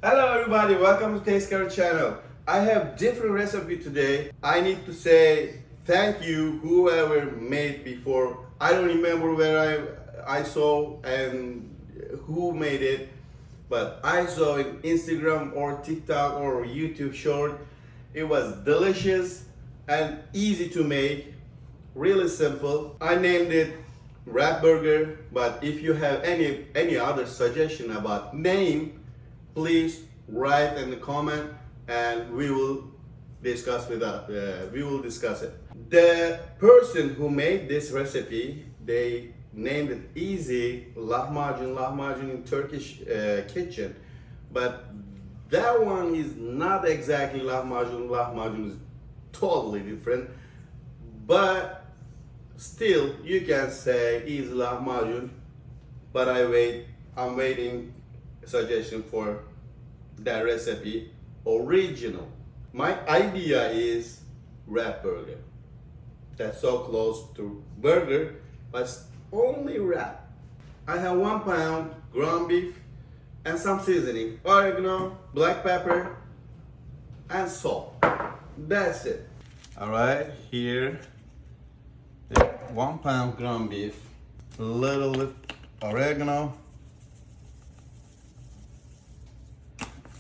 Hello everybody, welcome to Taste Care channel. I have different recipe today. I need to say thank you whoever made before. I don't remember where I saw and who made it, but I saw in Instagram or TikTok or YouTube short. It was delicious and easy to make, really simple. I named it wrap burger, but if you have any other suggestion about name, please write in the comment and we will discuss it. The person who made this recipe, they named it easy lahmacun in Turkish kitchen, but that one is not exactly lahmacun is totally different, but still you can say easy lahmacun. But I'm waiting suggestion for that recipe original. My idea is wrap burger. That's so close to burger, but only wrap. I have 1 pound ground beef and some seasoning, oregano, black pepper, and salt. That's it. All right, here, 1 pound ground beef, a little oregano,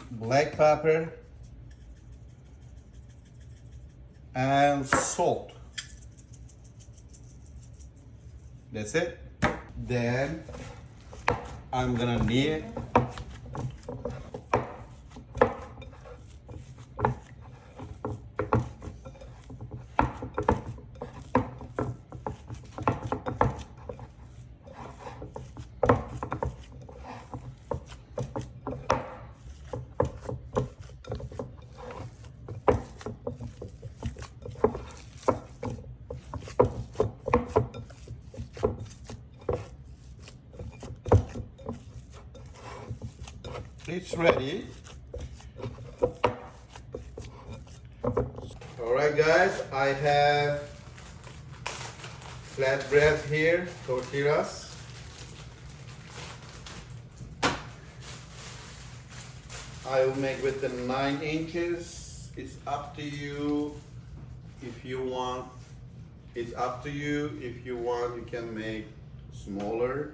black pepper, and salt. That's it. Then I'm gonna need it's ready. Alright guys, I have flatbread here, tortillas. I will make with the 9 inches. It's up to you if you want. It's up to you. If you want, you can make smaller.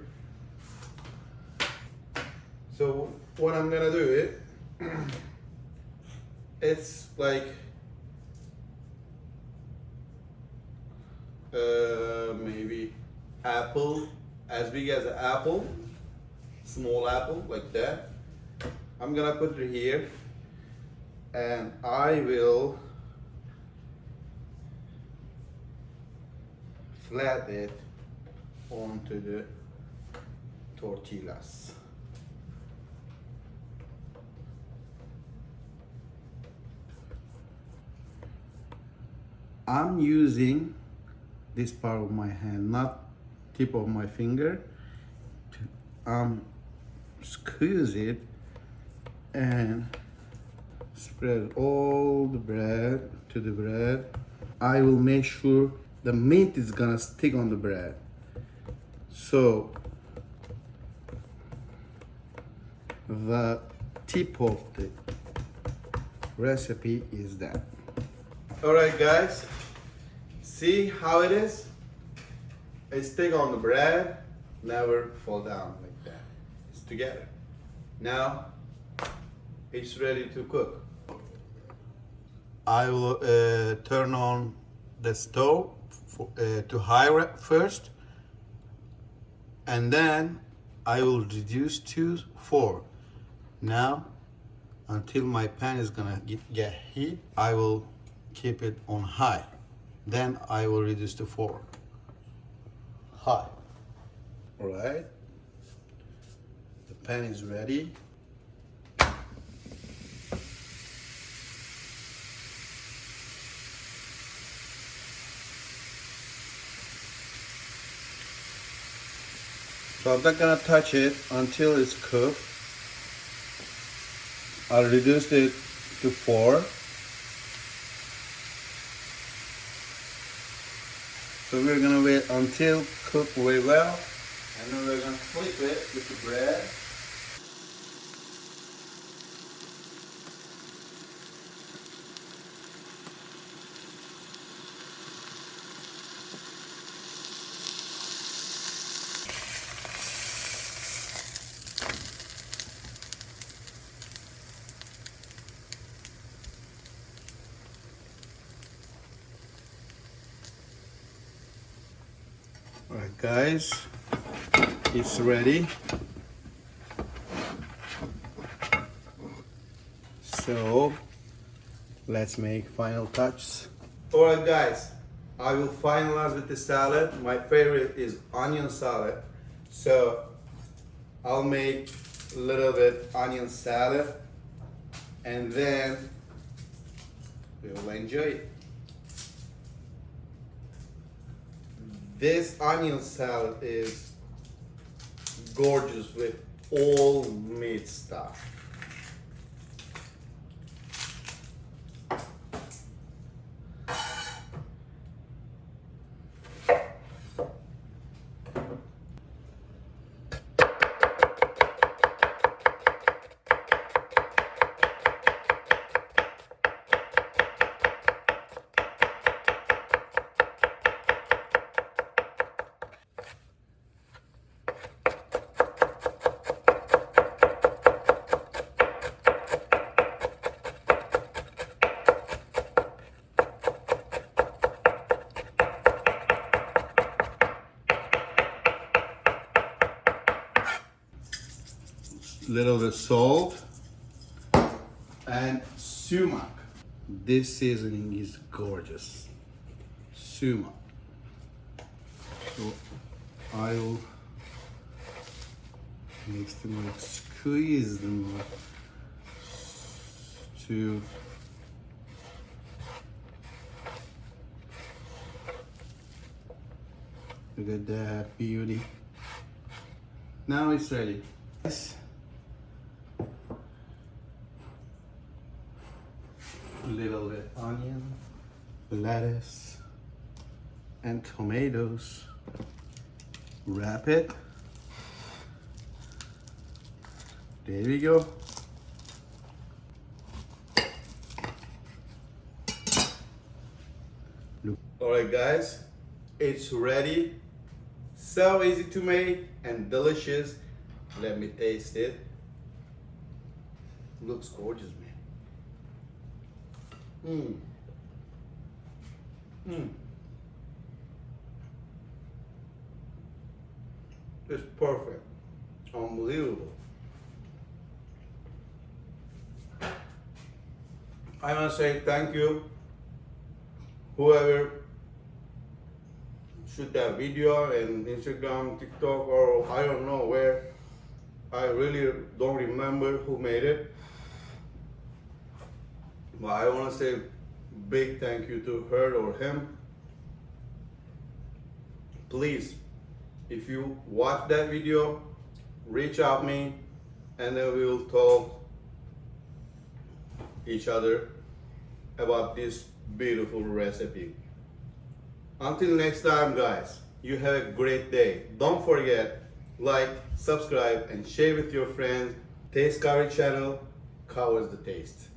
So what I'm gonna do it's like maybe apple, as big as an apple, small apple like that. I'm gonna put it here and I will flat it onto the tortillas. I'm using this part of my hand, not tip of my finger, to squeeze it and spread all the bread to the bread. I will make sure the meat is gonna stick on the bread. So the tip of the recipe is that. Alright guys, see how it is? It stick on the bread, never fall down like that. It's together. Now it's ready to cook. I will turn on the stove to high first, and then I will reduce to 4. Now until my pan is gonna get heat, I will keep it on high. Then I will reduce to 4. High. All right. The pan is ready. So I'm not gonna touch it until it's cooked. I'll reduce it to 4. So we're gonna wait until cooked very well, and then we're gonna flip it with the bread. guys, it's ready. So let's make final touches. Alright guys, I will finalize with the salad. My favorite is onion salad. So I'll make a little bit onion salad and then we will enjoy it. This onion salad is gorgeous with all meat stuff. Little bit salt and sumac. This seasoning is gorgeous. Sumac. So I'll mix them up, squeeze them up to look at that beauty. Now it's ready. Little bit onion, lettuce, and tomatoes. Wrap it. There we go. Alright guys, it's ready. So easy to make and delicious. Let me taste it. Looks gorgeous, man. It's perfect. Unbelievable. I want to say thank you whoever shoot that video in Instagram, TikTok, or I don't know where. I really don't remember who made it. But I want to say big thank you to her or him. Please, if you watch that video, reach out me and then we will talk each other about this beautiful recipe. Until next time guys, you have a great day. Don't forget, like, subscribe and share with your friends. Taste Curry channel covers the taste.